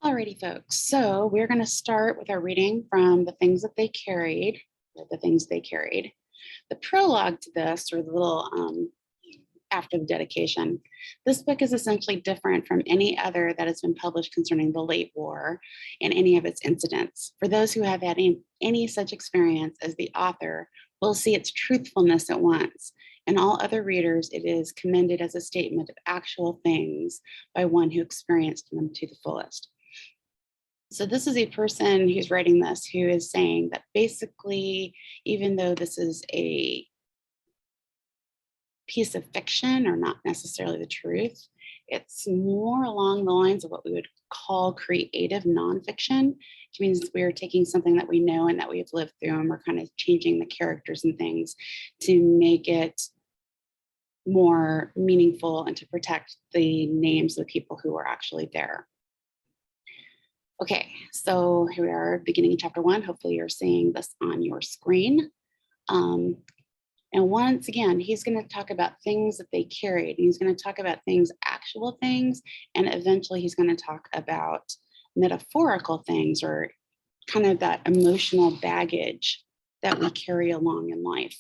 Alrighty, folks. So we're going to start with our reading from the things that they carried, or the things they carried. The prologue to this, or the little after the dedication, this book is essentially different from any other that has been published concerning the late war and any of its incidents. For those who have had any such experience as the author will see its truthfulness at once. And all other readers, it is commended as a statement of actual things by one who experienced them to the fullest. So this is a person who's writing this who is saying that basically, even though this is a piece of fiction or not necessarily the truth, it's more along the lines of what we would call creative nonfiction, which means we're taking something that we know and that we've lived through, and we're kind of changing the characters and things to make it more meaningful and to protect the names of the people who were actually there. Okay, so here we are, beginning of chapter 1. Hopefully you're seeing this on your screen. And once again, he's going to talk about things that they carried. He's going to talk about things, actual things, and eventually he's going to talk about metaphorical things, or kind of that emotional baggage that we carry along in life.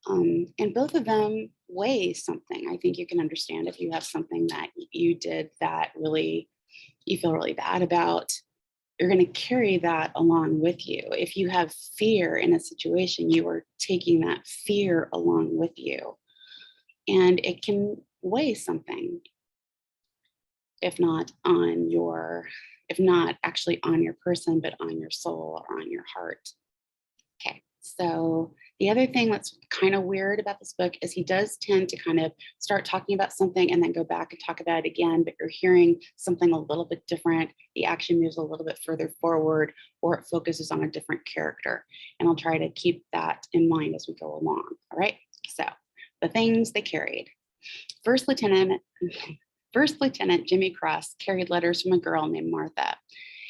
And both of them weigh something. I think you can understand if you have something that you did that really you feel really bad about, you're going to carry that along with you. If you have fear in a situation, you are taking that fear along with you. And it can weigh something, if not actually on your person, but on your soul or on your heart. Okay, so the other thing that's kind of weird about this book is he does tend to kind of start talking about something and then go back and talk about it again, but you're hearing something a little bit different. The action moves a little bit further forward, or it focuses on a different character. And I'll try to keep that in mind as we go along. All right, so the things they carried. First Lieutenant Jimmy Cross carried letters from a girl named Martha,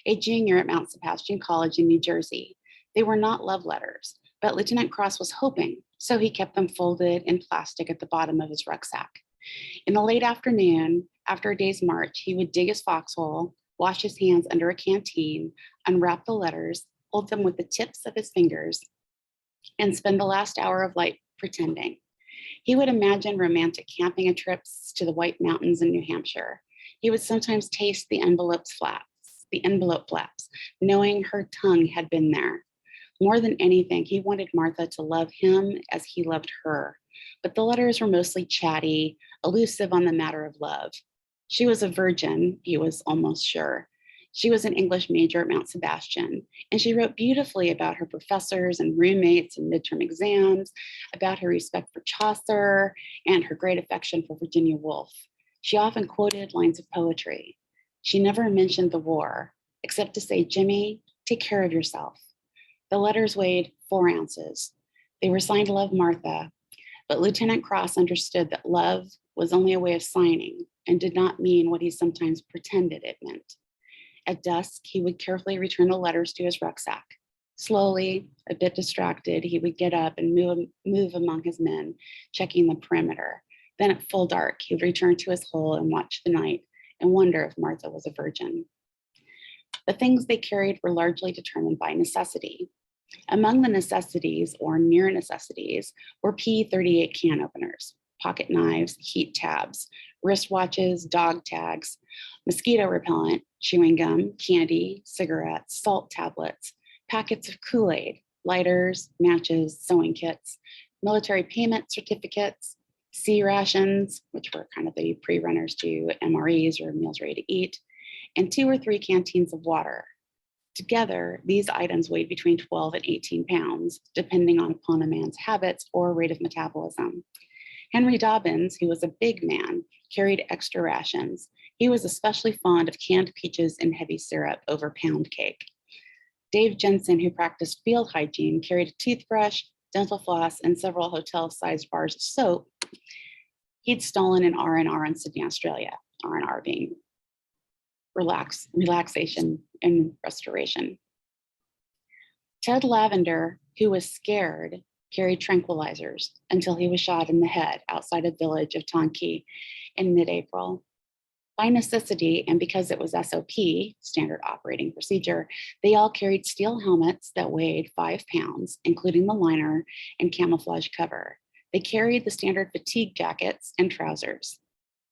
a junior at Mount Sebastian College in New Jersey. They were not love letters, but Lieutenant Cross was hoping, so he kept them folded in plastic at the bottom of his rucksack. In the late afternoon, after a day's march, he would dig his foxhole, wash his hands under a canteen, unwrap the letters, hold them with the tips of his fingers, and spend the last hour of light pretending. He would imagine romantic camping trips to the White Mountains in New Hampshire. He would sometimes taste the envelope flaps, knowing her tongue had been there. More than anything, he wanted Martha to love him as he loved her. But the letters were mostly chatty, elusive on the matter of love. She was a virgin, he was almost sure. She was an English major at Mount Sebastian, and she wrote beautifully about her professors and roommates and midterm exams, about her respect for Chaucer, and her great affection for Virginia Woolf. She often quoted lines of poetry. She never mentioned the war, except to say, "Jimmy, take care of yourself." The letters weighed 4 ounces. They were signed Love Martha, but Lieutenant Cross understood that love was only a way of signing and did not mean what he sometimes pretended it meant. At dusk, he would carefully return the letters to his rucksack. Slowly, a bit distracted, he would get up and move among his men, checking the perimeter. Then at full dark, he would return to his hole and watch the night and wonder if Martha was a virgin. The things they carried were largely determined by necessity. Among the necessities, or near necessities, were P38 can openers, pocket knives, heat tabs, wristwatches, dog tags, mosquito repellent, chewing gum, candy, cigarettes, salt tablets, packets of Kool-Aid, lighters, matches, sewing kits, military payment certificates, C rations, which were kind of the pre-runners to MREs, or meals ready to eat, and 2 or 3 canteens of water. Together, these items weighed between 12 and 18 pounds, depending upon a man's habits or rate of metabolism. Henry Dobbins, who was a big man, carried extra rations. He was especially fond of canned peaches and heavy syrup over pound cake. Dave Jensen, who practiced field hygiene, carried a toothbrush, dental floss, and several hotel-sized bars of soap he'd stolen in R&R in Sydney, Australia, R&R being relaxation and restoration. Ted Lavender, who was scared, carried tranquilizers until he was shot in the head outside a village of Tonki in mid-April. By necessity, and because it was SOP, standard operating procedure, they all carried steel helmets that weighed 5 pounds, including the liner and camouflage cover. They carried the standard fatigue jackets and trousers.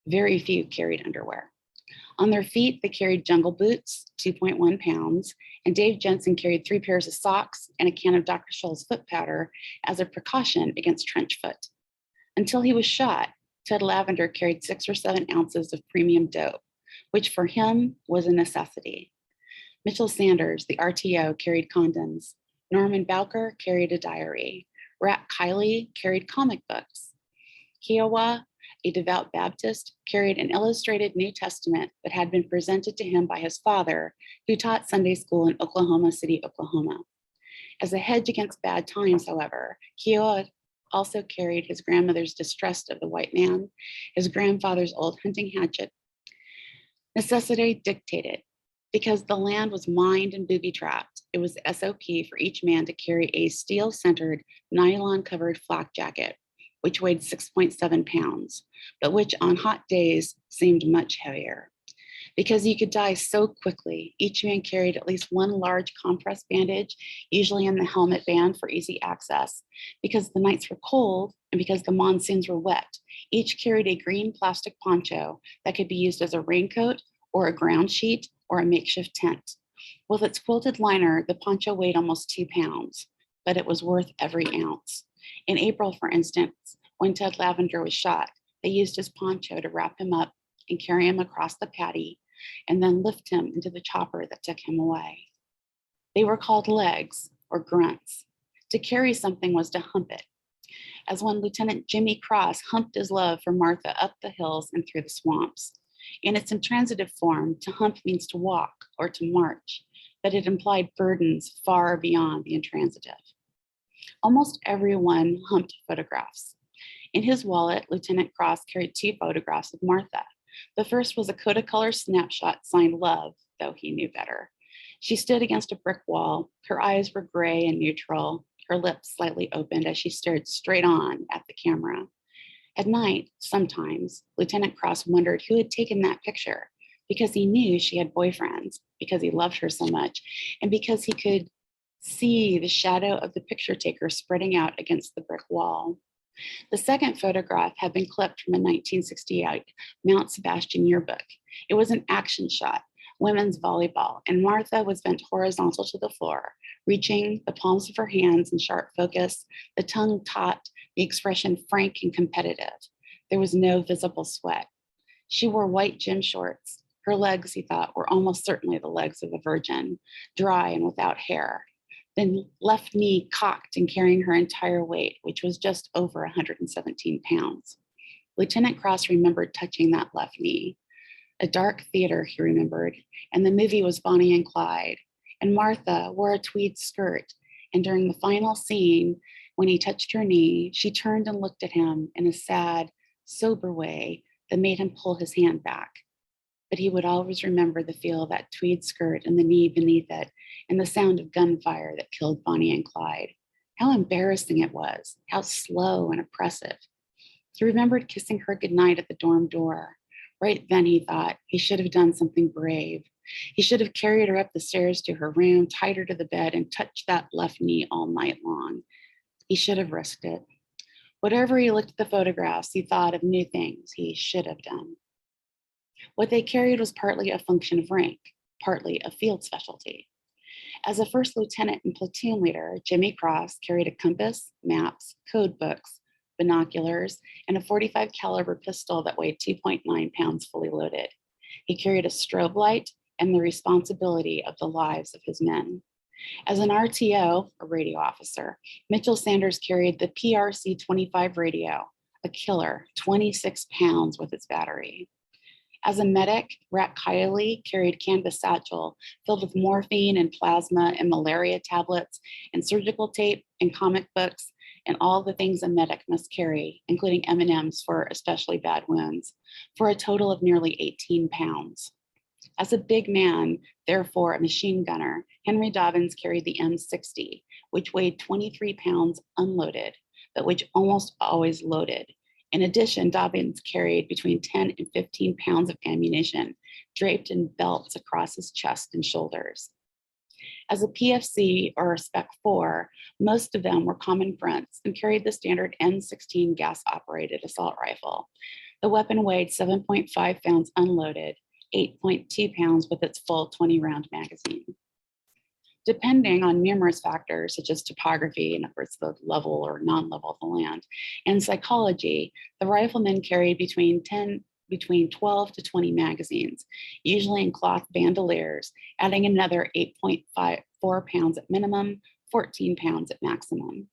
Very few carried underwear. On their feet, they carried jungle boots, 2.1 pounds, and Dave Jensen carried 3 pairs of socks and a can of Dr. Scholl's foot powder as a precaution against trench foot. Until he was shot, Ted Lavender carried 6 or 7 ounces of premium dope, which for him was a necessity. Mitchell Sanders, the RTO, carried condoms. Norman Bowker carried a diary. Rat Kiley carried comic books. Kiowa, a devout Baptist, carried an illustrated New Testament that had been presented to him by his father, who taught Sunday school in Oklahoma City, Oklahoma. As a hedge against bad times, however, Kiowa also carried his grandmother's distrust of the white man, his grandfather's old hunting hatchet. Necessity dictated. Because the land was mined and booby-trapped, it was SOP for each man to carry a steel-centered, nylon-covered flak jacket, which weighed 6.7 pounds, but which on hot days seemed much heavier. Because you could die so quickly, each man carried at least one large compress bandage, usually in the helmet band for easy access. Because the nights were cold and because the monsoons were wet, each carried a green plastic poncho that could be used as a raincoat or a ground sheet or a makeshift tent. With its quilted liner, the poncho weighed almost 2 pounds, but it was worth every ounce. In April, for instance, when Ted Lavender was shot, they used his poncho to wrap him up and carry him across the paddy, and then lift him into the chopper that took him away. They were called legs or grunts. To carry something was to hump it, as when Lieutenant Jimmy Cross humped his love for Martha up the hills and through the swamps. In its intransitive form, to hump means to walk or to march, but it implied burdens far beyond the intransitive. Almost everyone humped photographs. In his wallet, Lieutenant Cross carried 2 photographs of Martha. The first was a Kodacolor snapshot signed Love, though he knew better. She stood against a brick wall. Her eyes were gray and neutral, her lips slightly opened as she stared straight on at the camera. At night, sometimes, Lieutenant Cross wondered who had taken that picture, because he knew she had boyfriends, because he loved her so much, and because he could see the shadow of the picture taker spreading out against the brick wall. The second photograph had been clipped from a 1968 Mount Sebastian yearbook. It was an action shot, women's volleyball, and Martha was bent horizontal to the floor, reaching the palms of her hands in sharp focus, the tongue taut, the expression frank and competitive. There was no visible sweat. She wore white gym shorts. Her legs, he thought, were almost certainly the legs of a virgin, dry and without hair. Then left knee cocked and carrying her entire weight, which was just over 117 pounds. Lieutenant Cross remembered touching that left knee. A dark theater, he remembered, and the movie was Bonnie and Clyde. And Martha wore a tweed skirt, and during the final scene, when he touched her knee, she turned and looked at him in a sad, sober way that made him pull his hand back. But he would always remember the feel of that tweed skirt and the knee beneath it, and the sound of gunfire that killed Bonnie and Clyde. How embarrassing it was, how slow and oppressive. He remembered kissing her goodnight at the dorm door. Right then, he thought, he should have done something brave. He should have carried her up the stairs to her room, tied her to the bed, and touched that left knee all night long. He should have risked it. Whatever he looked at the photographs, he thought of new things he should have done. What they carried was partly a function of rank, partly a field specialty. As a first lieutenant and platoon leader, Jimmy Cross carried a compass, maps, code books, binoculars, and a .45 caliber pistol that weighed 2.9 pounds fully loaded. He carried a strobe light and the responsibility of the lives of his men. As an RTO, a radio officer, Mitchell Sanders carried the PRC-25 radio, a killer, 26 pounds with its battery. As a medic, Rat Kiley carried canvas satchel filled with morphine and plasma and malaria tablets and surgical tape and comic books and all the things a medic must carry, including M&Ms for especially bad wounds, for a total of nearly 18 pounds. As a big man, therefore a machine gunner, Henry Dobbins carried the M60, which weighed 23 pounds unloaded, but which almost always loaded, In addition, Dobbins carried between 10 and 15 pounds of ammunition draped in belts across his chest and shoulders. As a PFC or a Spec 4, most of them were common fronts and carried the standard M16 gas-operated assault rifle. The weapon weighed 7.5 pounds unloaded, 8.2 pounds with its full 20-round magazine. Depending on numerous factors such as topography, in other words, the level or non-level of the land, and psychology, the riflemen carried between 12 to 20 magazines, usually in cloth bandoliers, adding another 8.4 pounds at minimum, 14 pounds at maximum.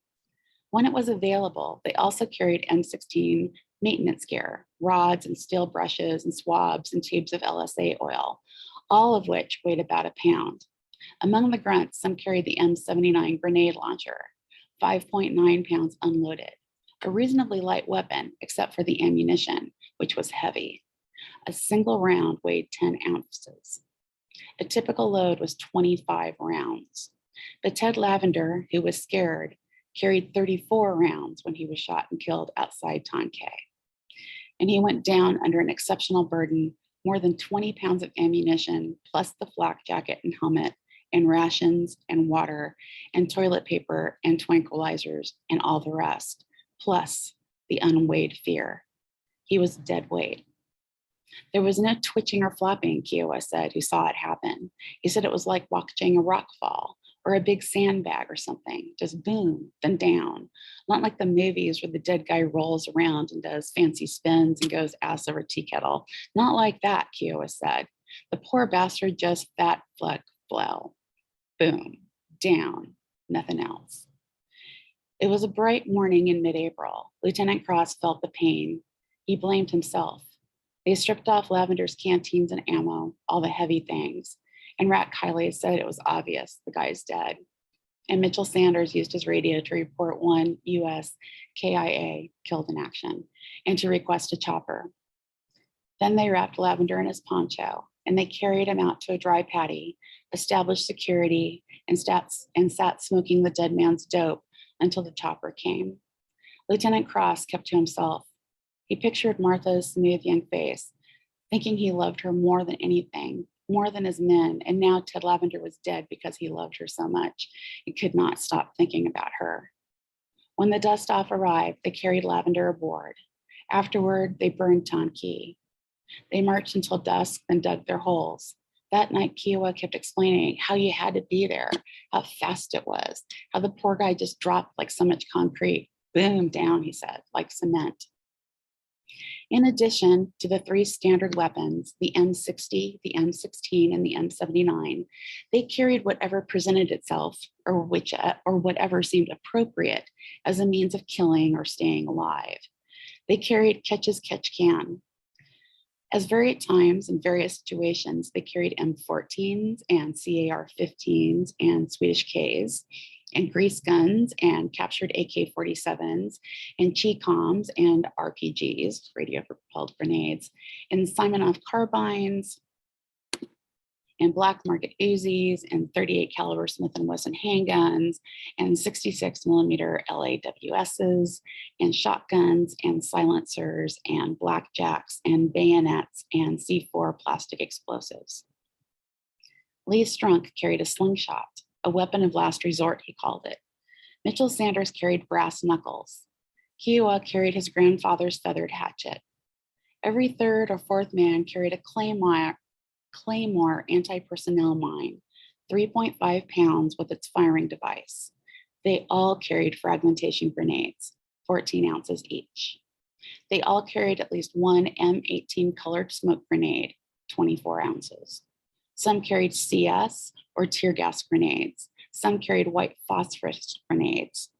When it was available, they also carried M16 maintenance gear, rods and steel brushes and swabs and tubes of LSA oil, all of which weighed about a pound. Among the grunts, some carried the M79 grenade launcher, 5.9 pounds unloaded, a reasonably light weapon except for the ammunition, which was heavy. A single round weighed 10 ounces. A typical load was 25 rounds. But Ted Lavender, who was scared, carried 34 rounds when he was shot and killed outside Tonke. And he went down under an exceptional burden, more than 20 pounds of ammunition, plus the flak jacket and helmet, and rations and water and toilet paper and tranquilizers and all the rest, plus the unweighed fear. He was dead weight. There was no twitching or flapping, Kiowa said, who saw it happen. He said it was like watching a rock fall or a big sandbag or something, just boom, then down. Not like the movies where the dead guy rolls around and does fancy spins and goes ass over tea kettle. Not like that, Kiowa said. The poor bastard just fat fleck fell. Boom, down, nothing else. It was a bright morning in mid-April. Lieutenant Cross felt the pain. He blamed himself. They stripped off Lavender's canteens and ammo, all the heavy things. And Rat Kiley said it was obvious the guy's dead. And Mitchell Sanders used his radio to report one US KIA killed in action and to request a chopper. Then they wrapped Lavender in his poncho and they carried him out to a dry paddy, established security, and sat smoking the dead man's dope until the chopper came. Lieutenant Cross kept to himself. He pictured Martha's smooth young face, thinking he loved her more than anything, more than his men, and now Ted Lavender was dead because he loved her so much. He could not stop thinking about her. When the dust-off arrived, they carried Lavender aboard. Afterward, they burned Tonke. They marched until dusk, then dug their holes. That night, Kiowa kept explaining how you had to be there, how fast it was, how the poor guy just dropped like so much concrete. Boom, down, he said, like cement. In addition to the three standard weapons, the M60, the M16, and the M79, they carried whatever presented itself or whatever seemed appropriate as a means of killing or staying alive. They carried catch as catch can. As varied times in various situations, they carried M14s and CAR-15s and Swedish Ks and grease guns and captured AK-47s and CHICOMs and RPGs, radio-propelled grenades, and Simonoff carbines and black market Uzis and 38 caliber Smith & Wesson handguns and 66 millimeter LAWSs and shotguns and silencers and blackjacks and bayonets and C4 plastic explosives. Lee Strunk carried a slingshot, a weapon of last resort, he called it. Mitchell Sanders carried brass knuckles. Kiowa carried his grandfather's feathered hatchet. Every third or fourth man carried a Claymore anti-personnel mine, 3.5 pounds with its firing device. They all carried fragmentation grenades, 14 ounces each. They all carried at least one M18 colored smoke grenade, 24 ounces. Some carried CS or tear gas grenades. Some carried white phosphorus grenades.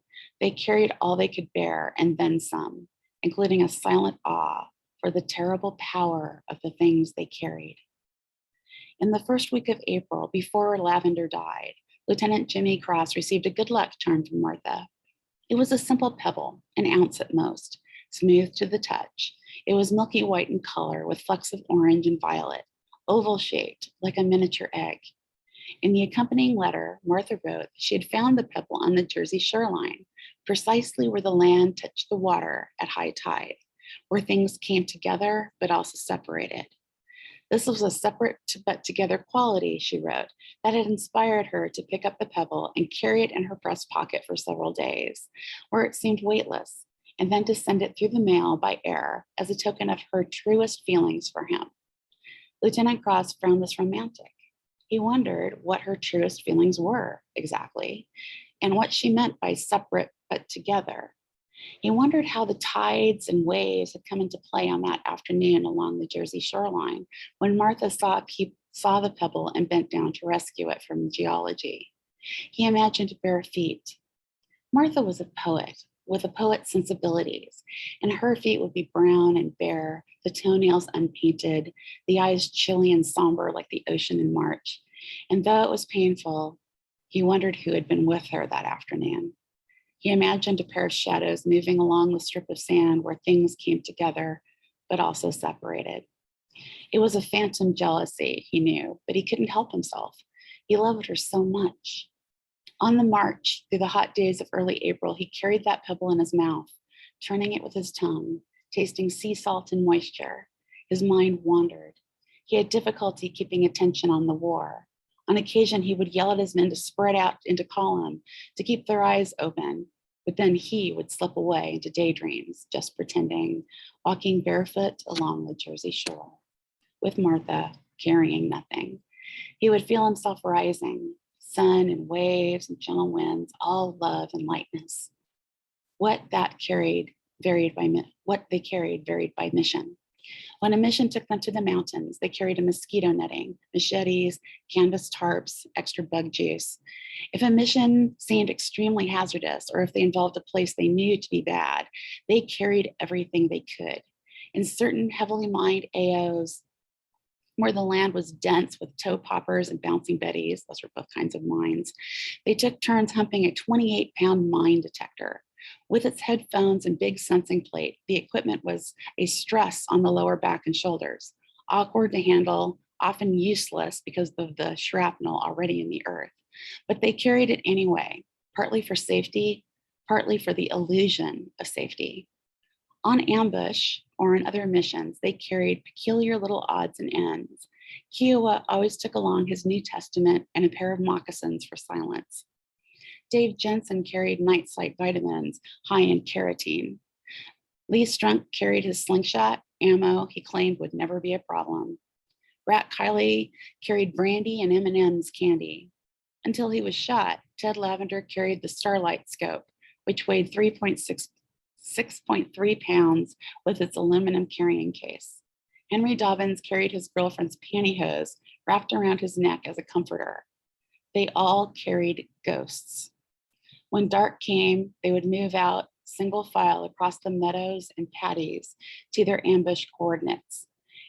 They carried all they could bear and then some, including a silent awe for the terrible power of the things they carried. In the first week of April, before Lavender died, Lieutenant Jimmy Cross received a good luck charm from Martha. It was a simple pebble, an ounce at most, smooth to the touch. It was milky white in color with flecks of orange and violet, oval-shaped like a miniature egg. In the accompanying letter, Martha wrote she had found the pebble on the Jersey shoreline, precisely where the land touched the water at high tide. where things came together but also separated. This was a separate but together quality, she wrote, that had inspired her to pick up the pebble and carry it in her breast pocket for several days, where it seemed weightless, and then to send it through the mail by air as a token of her truest feelings for him. Lieutenant Cross found this romantic. He wondered what her truest feelings were exactly, and what she meant by separate but together. He wondered how the tides and waves had come into play on that afternoon along the Jersey shoreline when Martha saw the pebble and bent down to rescue it from geology. He imagined bare feet. Martha was a poet with a poet's sensibilities, and her feet would be brown and bare, the toenails unpainted, the eyes chilly and somber like the ocean in March. And though it was painful, he wondered who had been with her that afternoon. He imagined a pair of shadows moving along the strip of sand where things came together, but also separated. It was a phantom jealousy, he knew, but he couldn't help himself. He loved her so much. On the march through the hot days of early April, he carried that pebble in his mouth, turning it with his tongue, tasting sea salt and moisture. His mind wandered. He had difficulty keeping attention on the war. On occasion, he would yell at his men to spread out into column, to keep their eyes open, but then he would slip away into daydreams, just pretending, walking barefoot along the Jersey shore, with Martha carrying nothing. He would feel himself rising, sun and waves and gentle winds, all love and lightness. What they carried varied by mission. When a mission took them to the mountains, they carried a mosquito netting, machetes, canvas tarps, extra bug juice. If a mission seemed extremely hazardous, or if they involved a place they knew to be bad, they carried everything they could. In certain heavily mined AOs, where the land was dense with toe poppers and bouncing betties, those were both kinds of mines, they took turns humping a 28-pound mine detector. With its headphones and big sensing plate, the equipment was a stress on the lower back and shoulders, awkward to handle, often useless because of the shrapnel already in the earth. But they carried it anyway, partly for safety, partly for the illusion of safety. On ambush or in other missions, they carried peculiar little odds and ends. Kiowa always took along his New Testament and a pair of moccasins for silence. Dave Jensen carried night sight vitamins high in carotene. Lee Strunk carried his slingshot, ammo he claimed would never be a problem. Rat Kiley carried brandy and M&M's candy. Until he was shot, Ted Lavender carried the Starlight scope, which weighed 6.3 pounds with its aluminum carrying case. Henry Dobbins carried his girlfriend's pantyhose wrapped around his neck as a comforter. They all carried ghosts. When dark came, they would move out single file across the meadows and paddies to their ambush coordinates,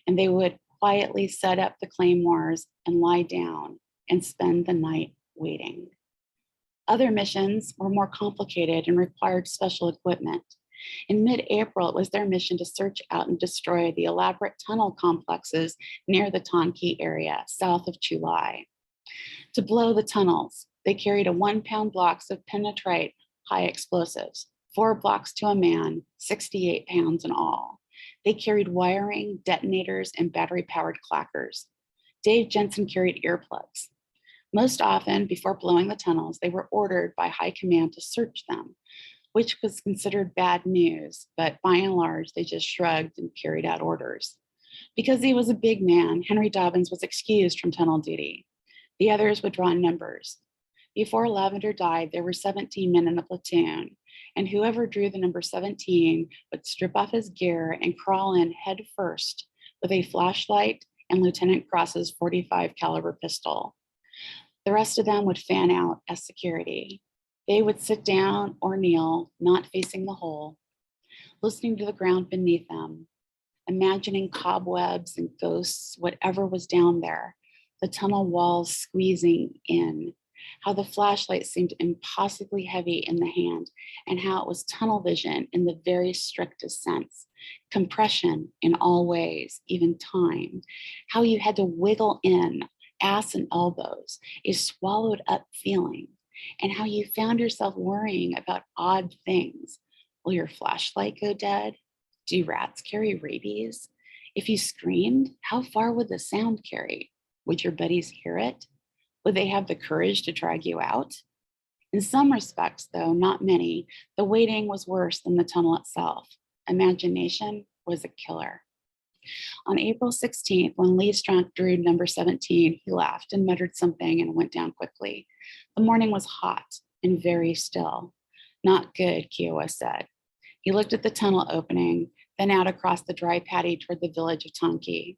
and they would quietly set up the claymores and lie down and spend the night waiting. Other missions were more complicated and required special equipment. In mid-April, it was their mission to search out and destroy the elaborate tunnel complexes near the Tonki area, south of Chulai. To blow the tunnels, they carried a 1-pound blocks of penetrite high explosives, 4 blocks to a man, 68 pounds in all. They carried wiring, detonators, and battery-powered clackers. Dave Jensen carried earplugs. Most often, before blowing the tunnels, they were ordered by high command to search them, which was considered bad news, but by and large, they just shrugged and carried out orders. Because he was a big man, Henry Dobbins was excused from tunnel duty. The others would draw numbers. Before Lavender died, there were 17 men in the platoon, and whoever drew the number 17 would strip off his gear and crawl in head first with a flashlight and Lieutenant Cross's 45 caliber pistol. The rest of them would fan out as security. They would sit down or kneel, not facing the hole, listening to the ground beneath them, imagining cobwebs and ghosts, whatever was down there, the tunnel walls squeezing in, how the flashlight seemed impossibly heavy in the hand, and how it was tunnel vision in the very strictest sense, compression in all ways, even time, how you had to wiggle in ass and elbows, a swallowed up feeling, and how you found yourself worrying about odd things. Will your flashlight go dead? Do rats carry rabies? If you screamed, how far would the sound carry? Would your buddies hear it? Would they have the courage to drag you out? In some respects, though not many, the waiting was worse than the tunnel itself. Imagination was a killer. On April 16th, when Lee Strunk drew number 17, he laughed and muttered something and went down quickly. The morning was hot and very still. Not good, Kiowa said. He looked at the tunnel opening, then out across the dry paddy toward the village of Tonki.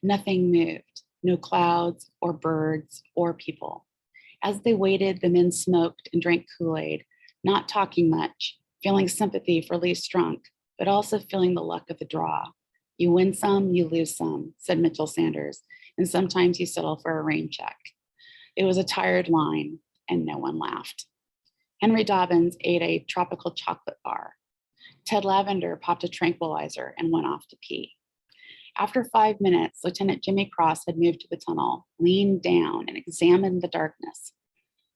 Nothing moved, no clouds or birds or people. As they waited, the men smoked and drank Kool-Aid, not talking much, feeling sympathy for Lee Strunk, but also feeling the luck of the draw. You win some, you lose some, said Mitchell Sanders, and sometimes you settle for a rain check. It was a tired line, and no one laughed. Henry Dobbins ate a tropical chocolate bar. Ted Lavender popped a tranquilizer and went off to pee. After 5 minutes, Lieutenant Jimmy Cross had moved to the tunnel, leaned down, and examined the darkness.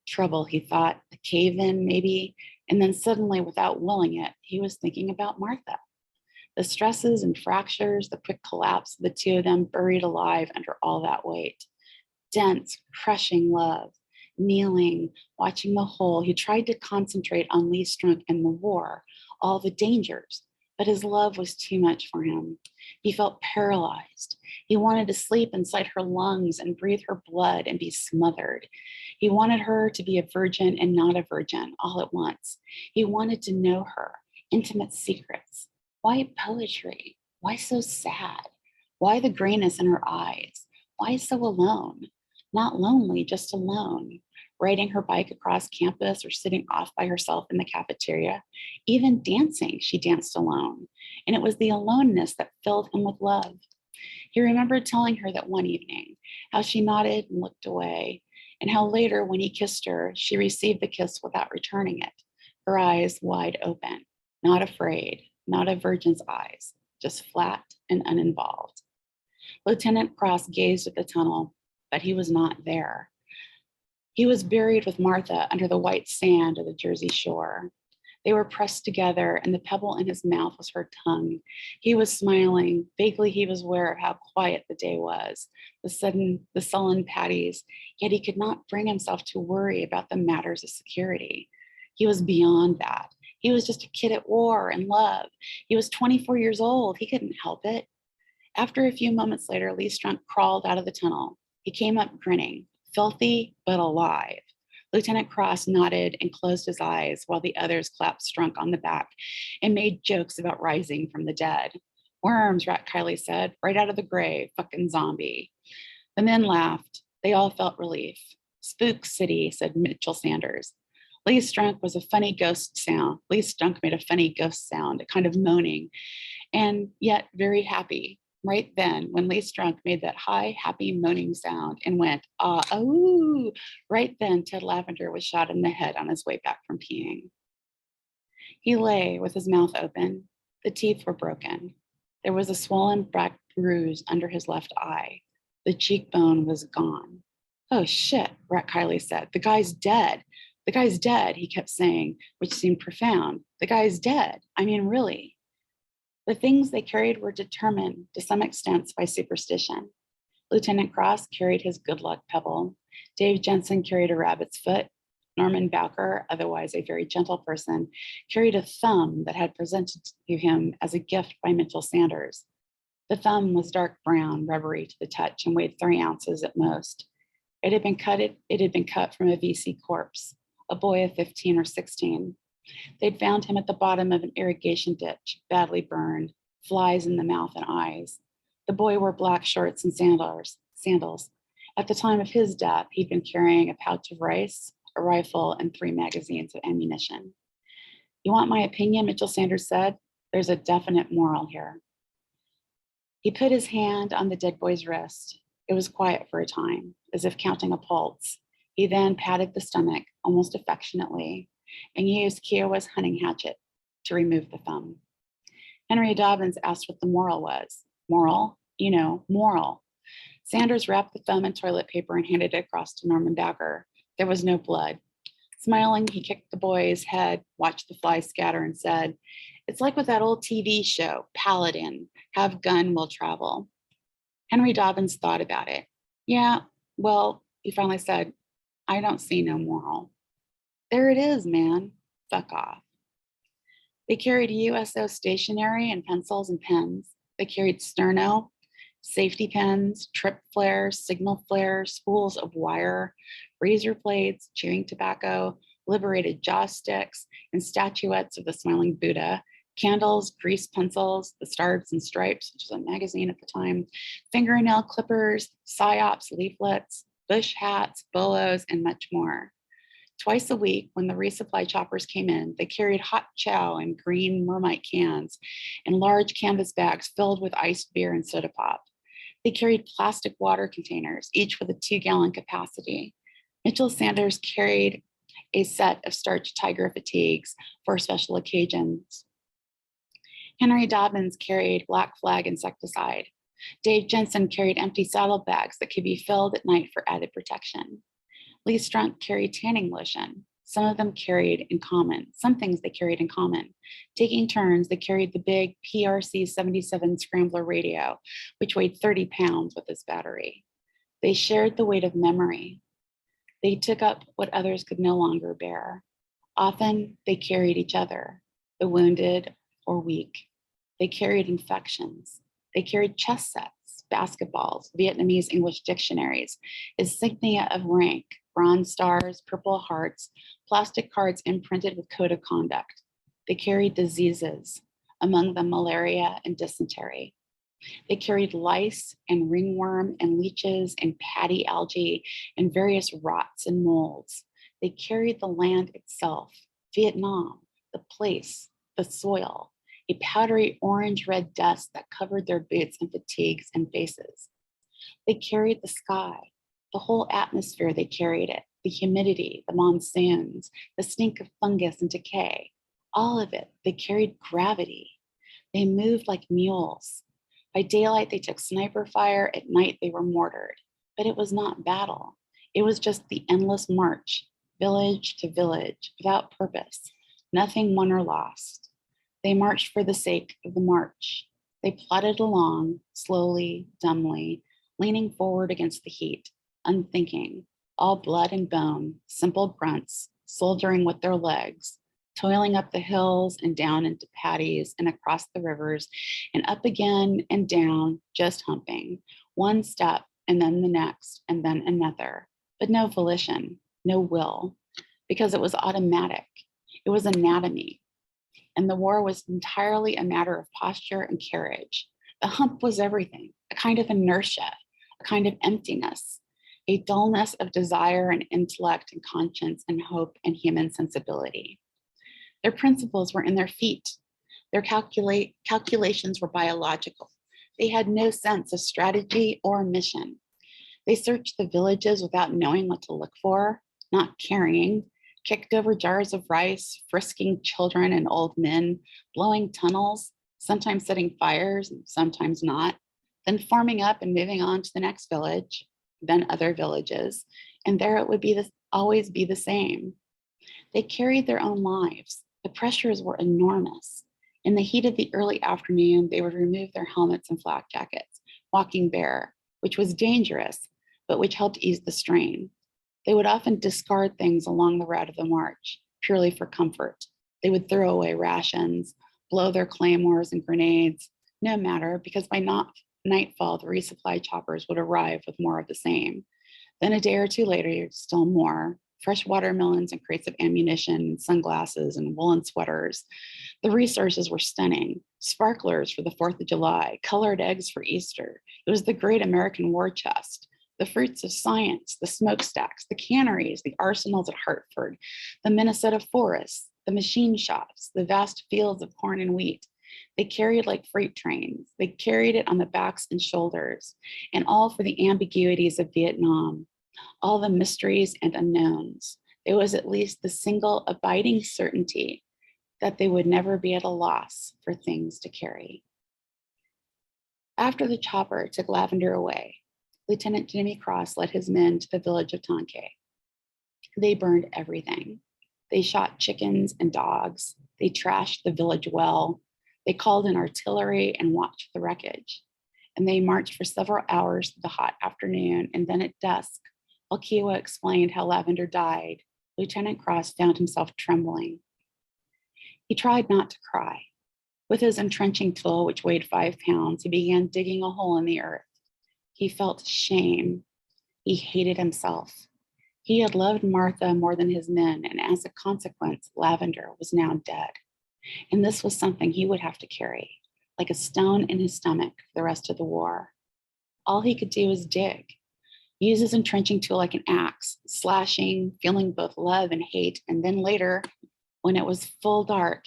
Trouble, he thought, a cave-in maybe, and then suddenly, without willing it, he was thinking about Martha. The stresses and fractures, the quick collapse of the two of them buried alive under all that weight. Dense, crushing love. Kneeling, watching the whole, he tried to concentrate on Lee Strunk and the war, all the dangers, but his love was too much for him. He felt paralyzed. He wanted to sleep inside her lungs and breathe her blood and be smothered. He wanted her to be a virgin and not a virgin all at once. He wanted to know her, intimate secrets. Why poetry? Why so sad? Why the grayness in her eyes? Why so alone? Not lonely, just alone, riding her bike across campus or sitting off by herself in the cafeteria. Even dancing, she danced alone. And it was the aloneness that filled him with love. He remembered telling her that one evening, how she nodded and looked away, and how later when he kissed her, she received the kiss without returning it, her eyes wide open, not afraid, not a virgin's eyes, just flat and uninvolved. Lieutenant Cross gazed at the tunnel, but he was not there. He was buried with Martha under the white sand of the Jersey shore. They were pressed together, and the pebble in his mouth was her tongue. He was smiling. Vaguely, he was aware of how quiet the day was, the sullen patties, yet he could not bring himself to worry about the matters of security. He was beyond that. He was just a kid at war and love. He was 24 years old. He couldn't help it. After a few moments later, Lee Strunk crawled out of the tunnel. He came up grinning, filthy but alive. Lieutenant Cross nodded and closed his eyes while the others clapped Strunk on the back and made jokes about rising from the dead. Worms, Rat Kiley said, right out of the grave, fucking zombie. The men laughed. They all felt relief. Spook City, said Mitchell Sanders. Lee Strunk was a funny ghost sound. Lee Strunk made a funny ghost sound, a kind of moaning, and yet very happy. Right then, when Lee Strunk made that high, happy moaning sound and went, ooh, right then Ted Lavender was shot in the head on his way back from peeing. He lay with his mouth open. The teeth were broken. There was a swollen black bruise under his left eye. The cheekbone was gone. Oh shit, Rat Kiley said. The guy's dead. The guy's dead, he kept saying, which seemed profound. The guy's dead. I mean, really. The things they carried were determined to some extent by superstition. Lieutenant Cross carried his good luck pebble. Dave Jensen carried a rabbit's foot. Norman Bowker, otherwise a very gentle person, carried a thumb that had presented to him as a gift by Mitchell Sanders. The thumb was dark brown, rubbery to the touch, and weighed 3 ounces at most. It had been cut from a VC corpse, a boy of 15 or 16. They'd found him at the bottom of an irrigation ditch, badly burned, flies in the mouth and eyes. The boy wore black shorts and sandals. At the time of his death, he'd been carrying a pouch of rice, a rifle, and 3 magazines of ammunition. You want my opinion, Mitchell Sanders said? There's a definite moral here. He put his hand on the dead boy's wrist. It was quiet for a time, as if counting a pulse. He then patted the stomach, almost affectionately, and used Kiowa's hunting hatchet to remove the thumb. Henry Dobbins asked what the moral was. Moral? You know, moral. Sanders wrapped the thumb in toilet paper and handed it across to Norman Bowker. There was no blood. Smiling, he kicked the boy's head, watched the flies scatter, and said, "It's like with that old TV show, Paladin, have gun will travel." Henry Dobbins thought about it. "Yeah, well," he finally said, "I don't see no moral." "There it is, man. Fuck off." They carried USO stationery and pencils and pens. They carried sterno, safety pins, trip flares, signal flares, spools of wire, razor blades, chewing tobacco, liberated jaw sticks, and statuettes of the smiling Buddha, candles, grease pencils, the Stars and Stripes, which was a magazine at the time, fingernail clippers, psyops leaflets, bush hats, bolos, and much more. Twice a week, when the resupply choppers came in, they carried hot chow in green Mermite cans and large canvas bags filled with iced beer and soda pop. They carried plastic water containers, each with a 2-gallon capacity. Mitchell Sanders carried a set of starched tiger fatigues for special occasions. Henry Dobbins carried Black Flag insecticide. Dave Jensen carried empty saddlebags that could be filled at night for added protection. Lee Strunk carried tanning lotion. Some of them carried in common, some things they carried in common. Taking turns, they carried the big PRC 77 scrambler radio, which weighed 30 pounds with its battery. They shared the weight of memory. They took up what others could no longer bear. Often they carried each other, the wounded or weak. They carried infections. They carried chess sets, basketballs, Vietnamese English dictionaries, insignia of rank, bronze stars, purple hearts, plastic cards imprinted with code of conduct. They carried diseases, among them malaria and dysentery. They carried lice and ringworm and leeches and paddy algae and various rots and molds. They carried the land itself, Vietnam, the place, the soil, a powdery orange-red dust that covered their boots and fatigues and faces. They carried the sky, the whole atmosphere. They carried it, the humidity, the monsoons, the stink of fungus and decay, all of it. They carried gravity. They moved like mules. By daylight, they took sniper fire. At night, they were mortared. But it was not battle. It was just the endless march, village to village, without purpose, nothing won or lost. They marched for the sake of the march. They plodded along, slowly, dumbly, leaning forward against the heat, unthinking, all blood and bone, simple grunts, soldiering with their legs, toiling up the hills and down into paddies and across the rivers and up again and down, just humping, one step and then the next and then another, but no volition, no will, because it was automatic. It was anatomy. And the war was entirely a matter of posture and carriage. The hump was everything, a kind of inertia, a kind of emptiness, a dullness of desire and intellect and conscience and hope and human sensibility. Their principles were in their feet. Their calculations were biological. They had no sense of strategy or mission. They searched the villages without knowing what to look for, not caring, kicked over jars of rice, frisking children and old men, blowing tunnels, sometimes setting fires and sometimes not, then forming up and moving on to the next village, then other villages, and there it would always be the same. They carried their own lives. The pressures were enormous. In the heat of the early afternoon, they would remove their helmets and flak jackets, walking bare, which was dangerous, but which helped ease the strain. They would often discard things along the route of the march, purely for comfort. They would throw away rations, blow their claymores and grenades, no matter, because by nightfall, the resupply choppers would arrive with more of the same. Then a day or two later, still more, fresh watermelons and crates of ammunition and sunglasses and woolen sweaters. The resources were stunning. Sparklers for the 4th of July, colored eggs for Easter. It was the great American war chest. The fruits of science, the smokestacks, the canneries, the arsenals at Hartford, the Minnesota forests, the machine shops, the vast fields of corn and wheat. They carried like freight trains. They carried it on the backs and shoulders, and all for the ambiguities of Vietnam, all the mysteries and unknowns. There was at least the single abiding certainty that they would never be at a loss for things to carry. After the chopper took Lavender away, Lieutenant Jimmy Cross led his men to the village of Tonke. They burned everything. They shot chickens and dogs. They trashed the village well. They called in artillery and watched the wreckage. And they marched for several hours through the hot afternoon. And then at dusk, while Kiowa explained how Lavender died, Lieutenant Cross found himself trembling. He tried not to cry. With his entrenching tool, which weighed 5 pounds, he began digging a hole in the earth. He felt shame. He hated himself. He had loved Martha more than his men, and as a consequence, Lavender was now dead. And this was something he would have to carry, like a stone in his stomach for the rest of the war. All he could do was dig, use his entrenching tool like an axe, slashing, feeling both love and hate. And then later, when it was full dark,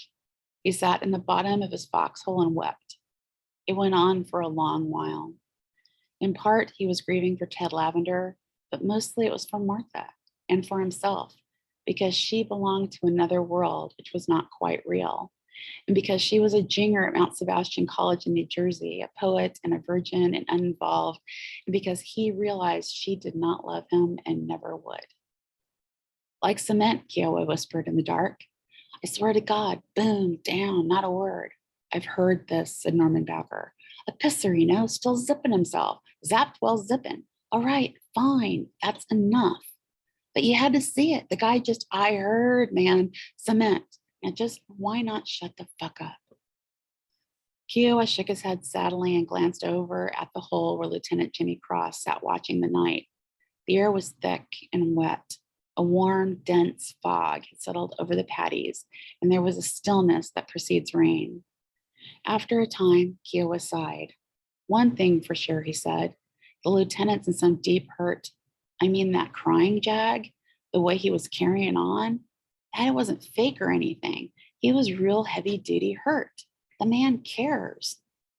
he sat in the bottom of his foxhole and wept. It went on for a long while. In part, he was grieving for Ted Lavender, but mostly it was for Martha and for himself, because she belonged to another world which was not quite real. And because she was a junior at Mount Sebastian College in New Jersey, a poet and a virgin and uninvolved, and because he realized she did not love him and never would. Like cement, Kiowa whispered in the dark. I swear to God, boom, down, not a word. I've heard this, said Norman Backer. A pisser, you know, still zipping himself. Zapped while zipping. All right, fine, that's enough. But you had to see it. The guy just, I heard, man, cement. Now just, why not shut the fuck up? Kiowa shook his head sadly and glanced over at the hole where Lieutenant Jimmy Cross sat watching the night. The air was thick and wet. A warm, dense fog had settled over the paddies, and there was a stillness that precedes rain. After a time, Kiowa sighed. One thing for sure, he said. The lieutenant's in some deep hurt. I mean, that crying jag, the way he was carrying on, that wasn't fake or anything. He was real heavy-duty hurt. The man cares.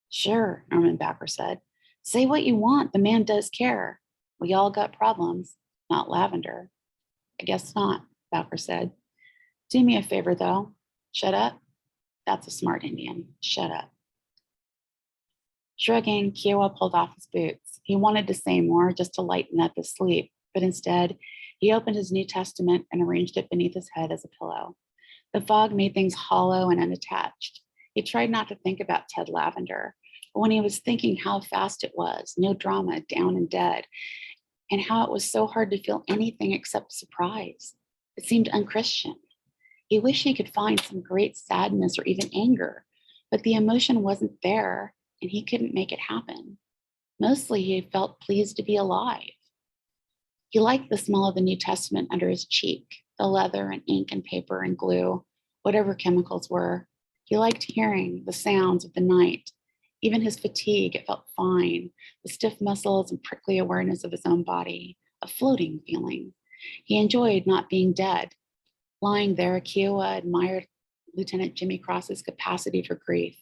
Sure, Norman Backer said. Say what you want, the man does care. We all got problems, not Lavender. I guess not, Backer said. Do me a favor, though. Shut up. That's a smart Indian. Shut up. Shrugging, Kiowa pulled off his boots. He wanted to say more just to lighten up his sleep, but instead, he opened his New Testament and arranged it beneath his head as a pillow. The fog made things hollow and unattached. He tried not to think about Ted Lavender, but when he was thinking how fast it was, no drama, down and dead, and how it was so hard to feel anything except surprise, it seemed unchristian. He wished he could find some great sadness or even anger, but the emotion wasn't there and he couldn't make it happen. Mostly he felt pleased to be alive. He liked the smell of the New Testament under his cheek, the leather and ink and paper and glue, whatever chemicals were. He liked hearing the sounds of the night. Even his fatigue, it felt fine, the stiff muscles and prickly awareness of his own body, a floating feeling. He enjoyed not being dead. Lying there, Kiowa admired Lieutenant Jimmy Cross's capacity for grief.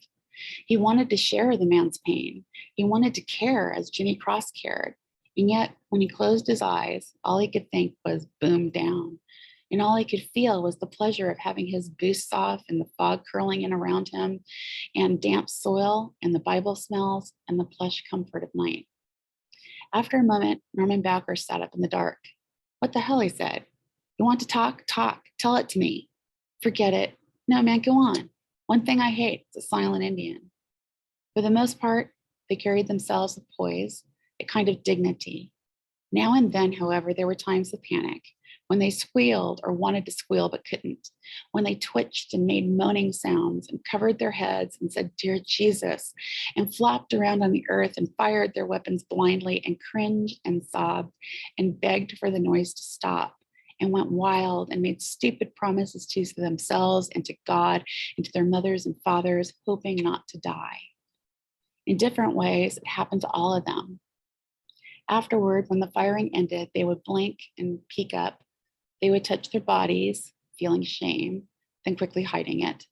He wanted to share the man's pain. He wanted to care as Jimmy Cross cared. And yet, when he closed his eyes, all he could think was boom down. And all he could feel was the pleasure of having his boots off and the fog curling in around him and damp soil and the Bible smells and the plush comfort of night. After a moment, Norman Backer sat up in the dark. What the hell, he said. You want to talk? Talk. Tell it to me. Forget it. No, man, go on. One thing I hate is a silent Indian. For the most part, they carried themselves with poise, a kind of dignity. Now and then, however, there were times of panic, when they squealed or wanted to squeal but couldn't, when they twitched and made moaning sounds and covered their heads and said, Dear Jesus, and flopped around on the earth and fired their weapons blindly and cringed and sobbed and begged for the noise to stop and went wild and made stupid promises to themselves and to God and to their mothers and fathers, hoping not to die. In different ways, it happened to all of them. Afterward, when the firing ended, they would blink and peek up. They would touch their bodies, feeling shame, then quickly hiding it.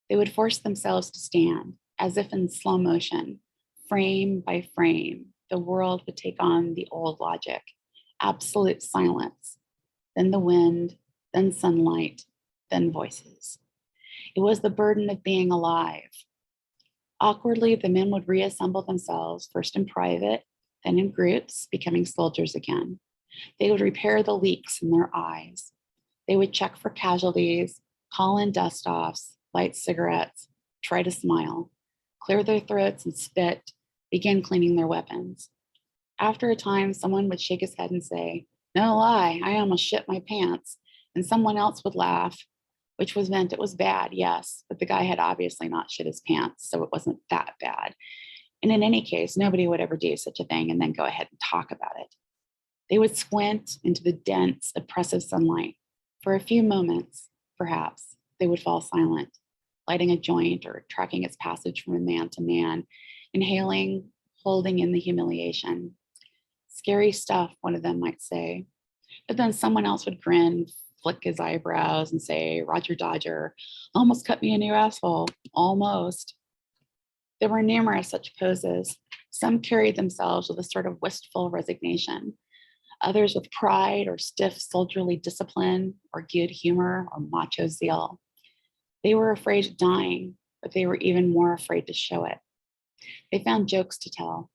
They would force themselves to stand, as if in slow motion, frame by frame. The world would take on the old logic, absolute silence, then the wind, then sunlight, then voices. It was the burden of being alive. Awkwardly, the men would reassemble themselves, first in private, then in groups, becoming soldiers again. They would repair the leaks in their eyes. They would check for casualties, call in dust-offs, light cigarettes, try to smile, clear their throats and spit, begin cleaning their weapons. After a time, someone would shake his head and say, "No lie, I almost shit my pants." And someone else would laugh, which was meant it was bad, yes, but the guy had obviously not shit his pants, so it wasn't that bad. And in any case, nobody would ever do such a thing and then go ahead and talk about it. They would squint into the dense, oppressive sunlight. For a few moments, perhaps, they would fall silent, lighting a joint or tracking its passage from man to man, inhaling, holding in the humiliation. Scary stuff, one of them might say. But then someone else would grin, flick his eyebrows, and say, "Roger Dodger, almost cut me a new asshole, almost." There were numerous such poses. Some carried themselves with a sort of wistful resignation, others with pride or stiff soldierly discipline or good humor or macho zeal. They were afraid of dying, but they were even more afraid to show it. They found jokes to tell.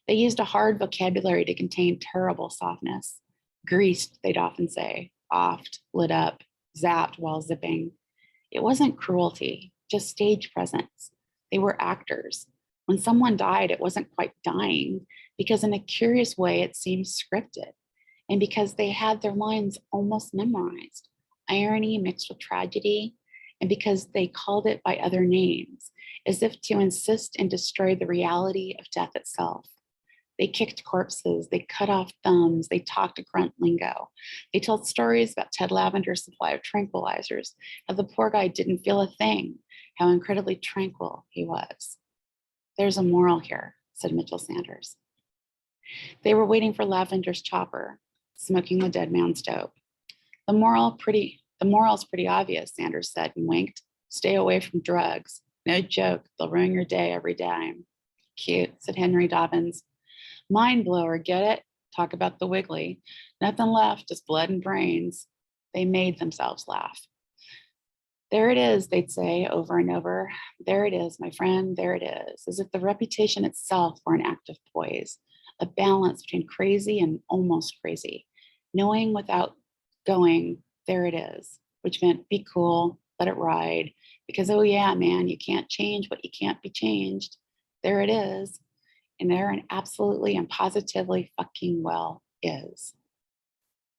They used a hard vocabulary to contain terrible softness. Greased, they'd often say, offed, lit up, zapped while zipping. It wasn't cruelty, just stage presence. They were actors. When someone died, it wasn't quite dying, because in a curious way, it seemed scripted, and because they had their lines almost memorized, irony mixed with tragedy, and because they called it by other names, as if to insist and destroy the reality of death itself. They kicked corpses, they cut off thumbs, they talked grunt lingo. They told stories about Ted Lavender's supply of tranquilizers, how the poor guy didn't feel a thing, how incredibly tranquil he was. "There's a moral here," said Mitchell Sanders. They were waiting for Lavender's chopper, smoking the dead man's dope. The moral's pretty obvious," Sanders said and winked. "Stay away from drugs. No joke, they'll ruin your day every dime." "Cute," said Henry Dobbins. "Mind blower, get it? Talk about the wiggly. Nothing left, just blood and brains." They made themselves laugh. "There it is," they'd say over and over. "There it is, my friend, there it is," as if the reputation itself were an act of poise, a balance between crazy and almost crazy, knowing without going, "There it is," which meant be cool, let it ride, because, oh yeah, man, you can't change what you can't be changed. There it is. And there and absolutely and positively fucking well is.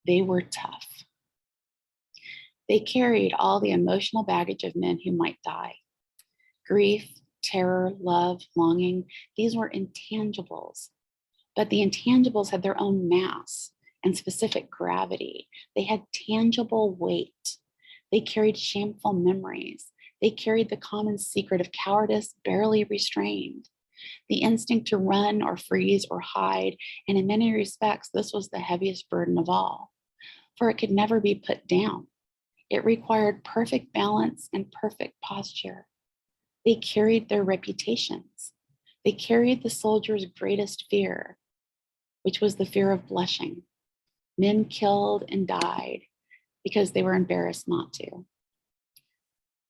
They were tough. They carried all the emotional baggage of men who might die. Grief, terror, love, longing, these were intangibles. But the intangibles had their own mass and specific gravity. They had tangible weight. They carried shameful memories. They carried the common secret of cowardice barely restrained, the instinct to run or freeze or hide. And in many respects, this was the heaviest burden of all, for it could never be put down. It required perfect balance and perfect posture. They carried their reputations. They carried the soldier's greatest fear, which was the fear of blushing. Men killed and died because they were embarrassed not to.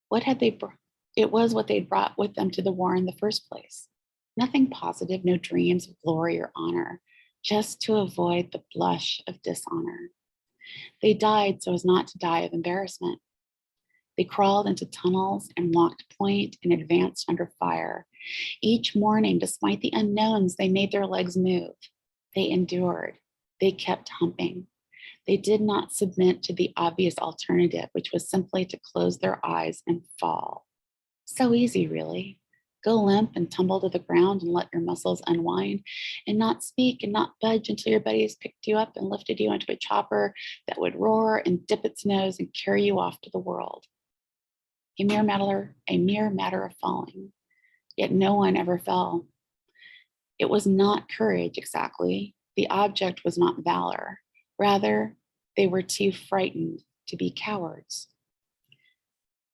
What had they brought? It was what they'd brought with them to the war in the first place. Nothing positive, no dreams of glory or honor, just to avoid the blush of dishonor. They died so as not to die of embarrassment. They crawled into tunnels and walked point and advanced under fire. Each morning, despite the unknowns, they made their legs move. They endured. They kept humping. They did not submit to the obvious alternative, which was simply to close their eyes and fall. So easy, really. Go limp and tumble to the ground and let your muscles unwind and not speak and not budge until your buddies picked you up and lifted you into a chopper that would roar and dip its nose and carry you off to the world. A mere matter of falling. Yet no one ever fell. It was not courage exactly. The object was not valor. Rather, they were too frightened to be cowards.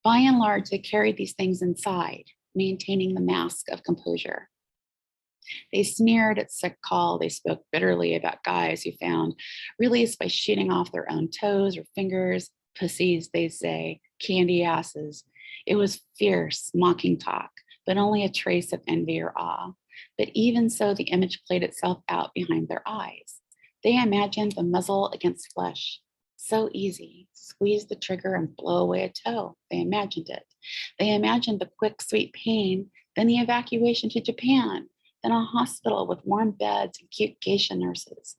By and large, they carried these things inside, maintaining the mask of composure. They sneered at sick call. They spoke bitterly about guys who found release by shooting off their own toes or fingers. Pussies, they say, candy asses. It was fierce, mocking talk, but only a trace of envy or awe. But even so, the image played itself out behind their eyes. They imagined the muzzle against flesh, So easy. Squeeze the trigger and blow away a toe. They imagined it. They imagined the quick, sweet pain, then the evacuation to Japan, then a hospital with warm beds and cute geisha nurses.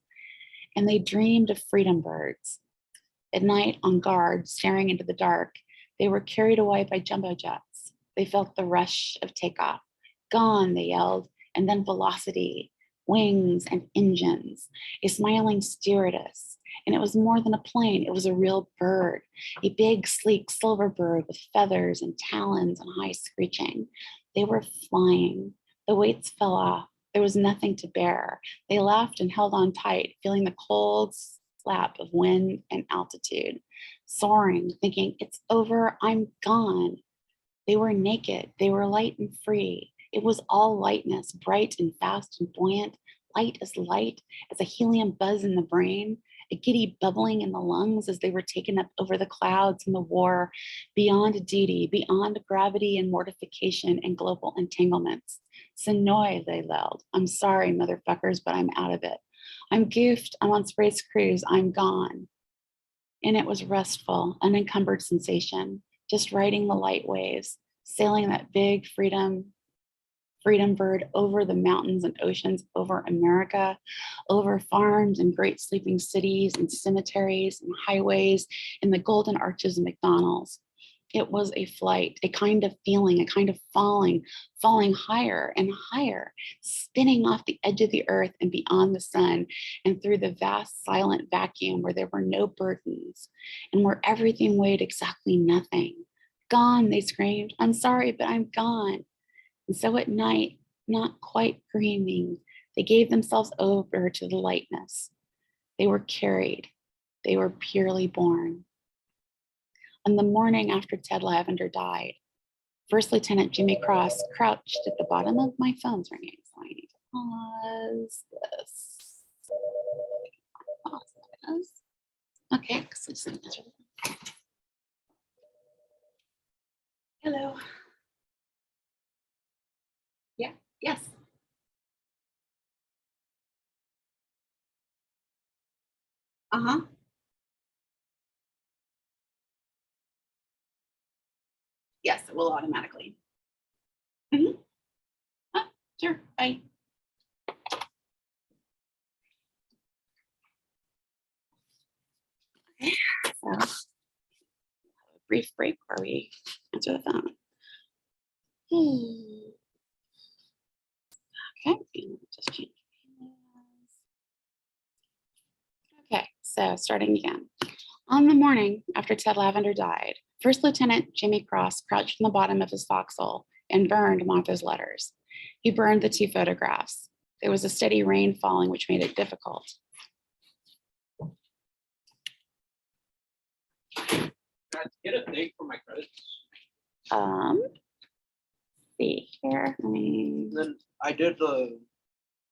And they dreamed of freedom birds. At night, on guard, staring into the dark, they were carried away by jumbo jets. They felt the rush of takeoff. Gone, they yelled, and then velocity, wings and engines, a smiling stewardess. And it was more than a plane, it was a real bird, a big, sleek silver bird with feathers and talons and high screeching. They were flying. The weights fell off. There was nothing to bear. They laughed and held on tight, feeling the cold slap of wind and altitude, soaring, thinking, it's over, I'm gone. They were naked. They were light and free. It was all lightness, bright and fast and buoyant, light as a helium buzz in the brain, a giddy bubbling in the lungs as they were taken up over the clouds and the war, beyond duty, beyond gravity and mortification and global entanglements. Senoi, they yelled. I'm sorry, motherfuckers, but I'm out of it. I'm goofed. I'm on space cruise. I'm gone. And it was restful, unencumbered sensation, just riding the light waves, sailing that big freedom bird over the mountains and oceans, over America, over farms and great sleeping cities and cemeteries and highways and the golden arches of McDonald's. It was a flight, a kind of feeling, a kind of falling higher and higher, spinning off the edge of the earth and beyond the sun and through the vast silent vacuum where there were no burdens and where everything weighed exactly nothing. Gone, they screamed. I'm sorry, but I'm gone. And so at night, not quite dreaming, they gave themselves over to the lightness. They were carried. They were purely born. On the morning after Ted Lavender died, First Lieutenant Jimmy Cross crouched at the bottom of my phone's ringing, so I need to pause this. Pause this. Okay, hello. Yeah, yes. Uh-huh. Yes, it will automatically. Mm-hmm. Sure, bye. Okay, so a brief break where we answer the phone. Okay, just change. Okay, so starting again. On the morning after Ted Lavender died, First Lieutenant Jimmy Cross crouched in the bottom of his foxhole and burned Martha's letters. He burned the 2 photographs. There was a steady rain falling, which made it difficult. Can I get a date for my credits? See here. Then I did the